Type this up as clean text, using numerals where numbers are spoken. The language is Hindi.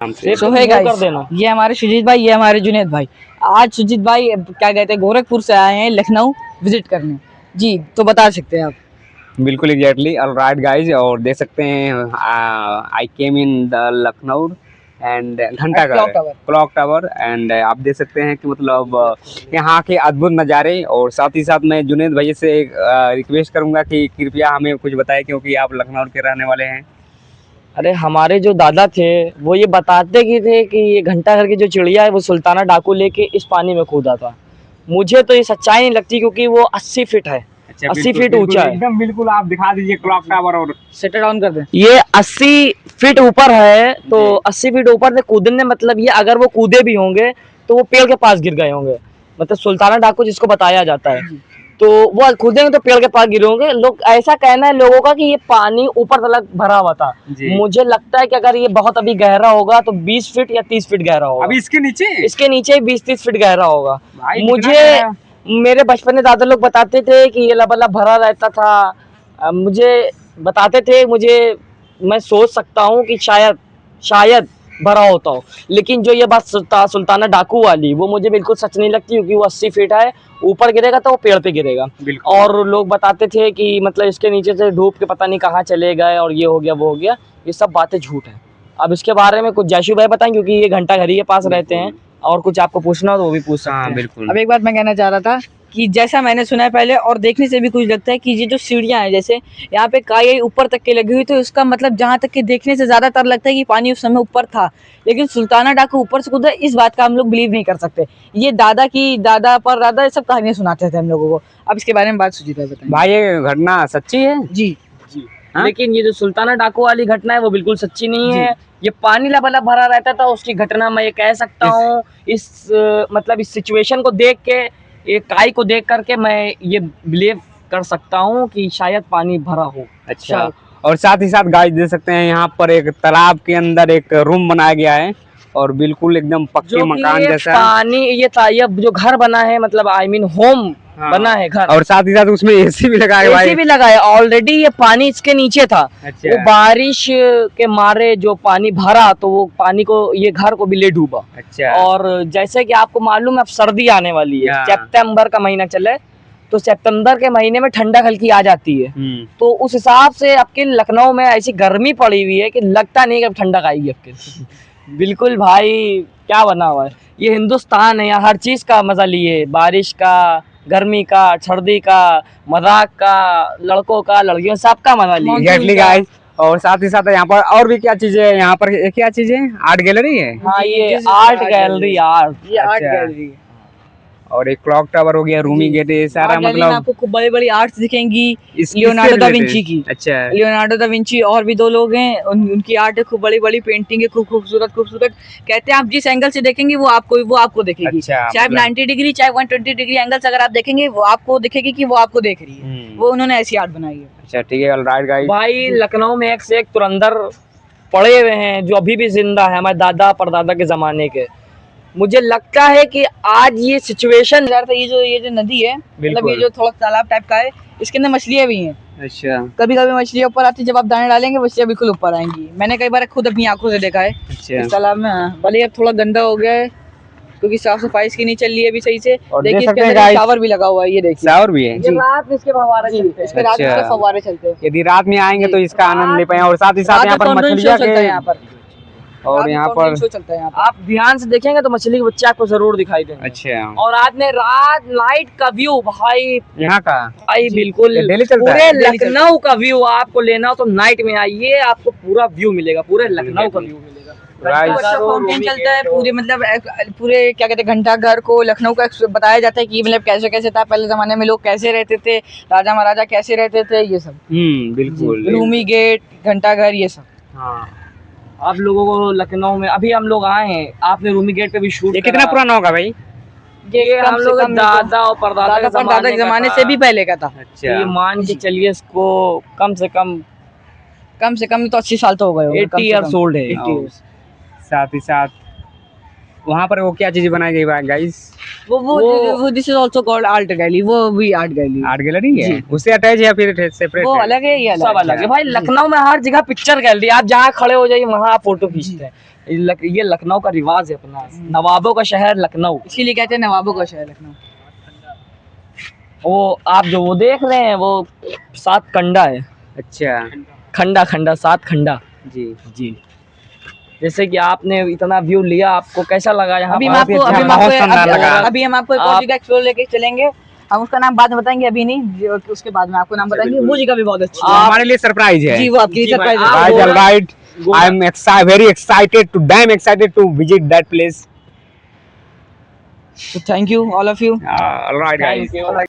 सो है गाइस, ये हमारे सुजीत भाई, ये हमारे जुनेद भाई। आज सुजीत भाई क्या कहते हैं, गोरखपुर से आए हैं लखनऊ विजिट करने। जी, तो बता सकते हैं आप? बिल्कुल एग्जैक्टली, ऑलराइट गाइज। और देख सकते हैं आई केम इन द लखनऊ एंड घंटा घर क्लॉक टावर एंड आप देख सकते हैं कि मतलब यहाँ के अद्भुत नज़ारे। और साथ ही साथ मैं जुनेद भाई से रिक्वेस्ट करूंगा कि कृपया हमें कुछ बताएं, क्योंकि आप लखनऊ के रहने वाले हैं। अरे हमारे जो दादा थे वो ये बताते कि थे कि ये घंटाघर की जो चिड़िया है वो सुल्ताना डाकू लेके इस पानी में कूदा था। मुझे तो ये सच्चाई नहीं लगती, क्योंकि वो 80 फीट है। 80 फीट ऊंचा है एकदम। बिल्कुल, आप दिखा दीजिए क्लॉक टावर और सेट डाउन कर दें। ये 80 फीट ऊपर है, तो 80 फीट ऊपर से कूदने मतलब ये अगर वो कूदे भी होंगे तो वो पेड़ के पास गिर गए होंगे। मतलब सुल्ताना डाकू जिसको बताया जाता है, तो वो कूदेंगे तो पेड़ के पास गिरे होंगे। लोग ऐसा कहना है लोगों का कि ये पानी ऊपर तक भरा हुआ था। मुझे लगता है कि अगर ये बहुत अभी गहरा होगा तो 20 फीट या 30 फीट गहरा होगा। अभी इसके नीचे 20-30 फीट गहरा होगा। मुझे मेरे बचपन में दादा लोग बताते थे कि ये लबालब भरा रहता था। मुझे बताते थे, मैं सोच सकता हूँ कि शायद भरा होता हो। लेकिन जो ये बात सुल्ताना डाकू वाली, वो मुझे बिल्कुल सच नहीं लगती, क्योंकि वो 80 फीट है, ऊपर गिरेगा तो वो पेड़ पे गिरेगा। और लोग बताते थे कि मतलब इसके नीचे से डूब के पता नहीं कहाँ चले गए और ये हो गया वो हो गया। ये सब बातें झूठ है। अब इसके बारे में कुछ जैशु भाई बताएं, क्योंकि ये घंटा घर ही के पास रहते हैं, और कुछ आपको पूछना हो तो वो भी पूछ सकते हैं। बिल्कुल। अब एक बात मैं कहना चाह रहा था कि जैसा मैंने सुना है पहले, और देखने से भी कुछ लगता है कि ये जो सीढ़ियाँ हैं, जैसे यहाँ पे काई ऊपर तक के लगी हुई, तो इसका मतलब जहाँ तक कि देखने से ज़्यादातर लगता है कि पानी उस समय ऊपर था, लेकिन सुल्ताना डाकू ऊपर से कूदा, इस बात का हम लोग बिलीव नहीं कर सकते। ये दादा पर सब कहानियाँ सुनाते थे हम लोगों को। अब इसके बारे में बात सुजीत भाई बताएं। भाई, ये घटना सच्ची है? जी। हाँ? लेकिन ये जो सुल्ताना डाकू वाली घटना है वो बिल्कुल सच्ची नहीं है। ये पानी लबालब भरा रहता था, उसकी घटना मैं ये कह सकता हूँ। मतलब इस सिचुएशन को देख के, ये काई को देख करके मैं ये बिलीव कर सकता हूँ कि शायद पानी भरा हो। अच्छा। और साथ ही साथ गाइस देख सकते हैं यहाँ पर एक तालाब के अंदर एक रूम बनाया गया है, और बिल्कुल एकदम पक्के मकान जैसा पानी ये जो घर बना है, मतलब आई मीन होम बना है घर। और साथ ही साथ उसमें एसी भी लगा है। एसी भी लगा है ऑलरेडी। ये पानी इसके नीचे था। वो बारिश के मारे जो पानी भरा, तो वो पानी को, ये घर को भी ले डूबा। अच्छा। और जैसे कि आपको मालूम है अब सर्दी आने वाली है, सितंबर का महीना चले, तो सितंबर के महीने में ठंडक हल्की आ जाती है। तो उस हिसाब से आपके लखनऊ में ऐसी गर्मी पड़ी हुई है कि लगता नहीं कि अब ठंडक आएगी आपके। बिल्कुल भाई, क्या बना हुआ है ये हिंदुस्तान है। यहाँ हर चीज का मजा लिए, बारिश का, गर्मी का, सर्दी का, मजाक का, लड़कों का, लड़कियों, सबका मजा लिए। Exactly guys. और साथ ही साथ यहाँ पर और भी क्या चीजें है? यहाँ पर क्या चीजें है? आर्ट गैलरी है। हाँ, ये आर्ट गैलरी, आर्ट गैलरी। और एक क्लॉक टावर हो गया, रूमी गेट, ये सारा मतलब आपको खूब बड़ी बड़ी आर्ट्स दिखेंगी लियोनार्डो दा विंची की। अच्छा। लियोनार्डो दा विंची और भी 2 लोग हैं, उनकी आर्ट है, खूब बड़ी बड़ी पेंटिंग है, खूब खूबसूरत। कहते हैं आप जिस एंगल से देखेंगे वो आपको दिखेगी। अच्छा, चाहे 90 डिग्री चाहे 120 डिग्री एंगल से अगर आप देखेंगे, वो आपको दिखेगी कि वो आपको देख रही है। वो उन्होंने ऐसी आर्ट बनाई है। अच्छा, ठीक है, ऑलराइट गाइस। भाई लखनऊ में एक से एक तुरंदर पड़े हुए हैं जो अभी भी जिंदा है, हमारे दादा परदादा के जमाने के। मुझे लगता है कि आज ये सिचुएशन, ये जो नदी है, मतलब ये जो थोड़ा तालाब टाइप का है, इसके अंदर मछलियाँ भी हैं। अच्छा। कभी कभी मछलियाँ ऊपर आती है, जब आप दाने डालेंगे मछलियाँ बिल्कुल ऊपर आएंगी। मैंने कई बार खुद अपनी आंखों से देखा है। अच्छा। इस तालाब में। भले अब थोड़ा गंदा हो गया है, क्योंकि साफ सफाई इसकी नहीं चल रही है अभी सही से। देखिए इसके अंदर शावर भी लगा हुआ है, ये देखिए शावर भी है। रात में इसके फव्वारे चलते हैं। इसके रात में फव्वारे चलते हैं। यदि रात में आएंगे तो इसका आनंद ले पाएंगे। और साथ ही साथ यहाँ पर मछलियाँ यहाँ पर, और यहाँ पर चलता है। आप ध्यान से देखेंगे तो मछली के बच्चे आपको जरूर दिखाई देंगे। अच्छा। और आज ने रात नाइट का व्यू भाई, यहाँ का भाई बिल्कुल पूरे लखनऊ का व्यू आपको लेना हो तो नाइट में आइए, आपको पूरा व्यू मिलेगा, पूरे लखनऊ का व्यू मिलेगा। फाउंटेन चलता है पूरे, मतलब पूरे क्या कहते हैं, घंटा घर को लखनऊ का बताया जाता है कि मतलब कैसे था पहले जमाने में, लोग कैसे रहते थे, राजा महाराजा कैसे रहते थे, ये सब। बिल्कुल। रूमी गेट, घंटा घर, ये सब। हाँ, आप लोगों को लखनऊ में अभी हम लोग आए हैं, आपने रूमी गेट पे भी शूट। ये कितना पुराना होगा भाई? ये हम लोग दादा और परदादा के जमाने से भी पहले का था। अच्छा। ये मान के चलिए इसको कम से कम तो 80 साल तो हो गए, 80 ईयर्स ओल्ड है। साथ ही साथ वहाँ पर वो क्या चीज बनाई गई गाइस? वो this is also called art gallery. वो भी आर्ट गैलरी है, उससे अटैच या फिर सेपरेट? वो अलग है, ये सब अलग है भाई। लखनऊ में हर जगह पिक्चर गैलरी, आप जहाँ खड़े हो जाइए वहाँ आप फोटो खींचते हैं। ये लखनऊ का रिवाज है अपना, नवाबों का शहर लखनऊ। इसीलिए कहते हैं नवाबों का शहर लखनऊ। वो आप जो वो देख रहे हैं वो 7 कंडा है, अच्छा खंडा खंडा 7 खंडा जी। जी। जैसे कि आपने इतना व्यू लिया, आपको कैसा लगा यहाँ अभी पर? हम आपको अच्छा, बहुत शानदार लगा। अभी हम आपको एक और जगह एक्सप्लोर लेके चलेंगे। हम उसका नाम बाद में बताएंगे, अभी नहीं, उसके बाद में आपको नाम बताएंगे। वो जगह भी बहुत अच्छी है। हमारे लिए सरप्राइज है। जी वो आपके लिए जी भाई, सरप्राइज आप है। Guys, Goa- all right. Goa- I'm very excited to damn excited to visit that place. So thank you all of you. All right, guys. Thank you.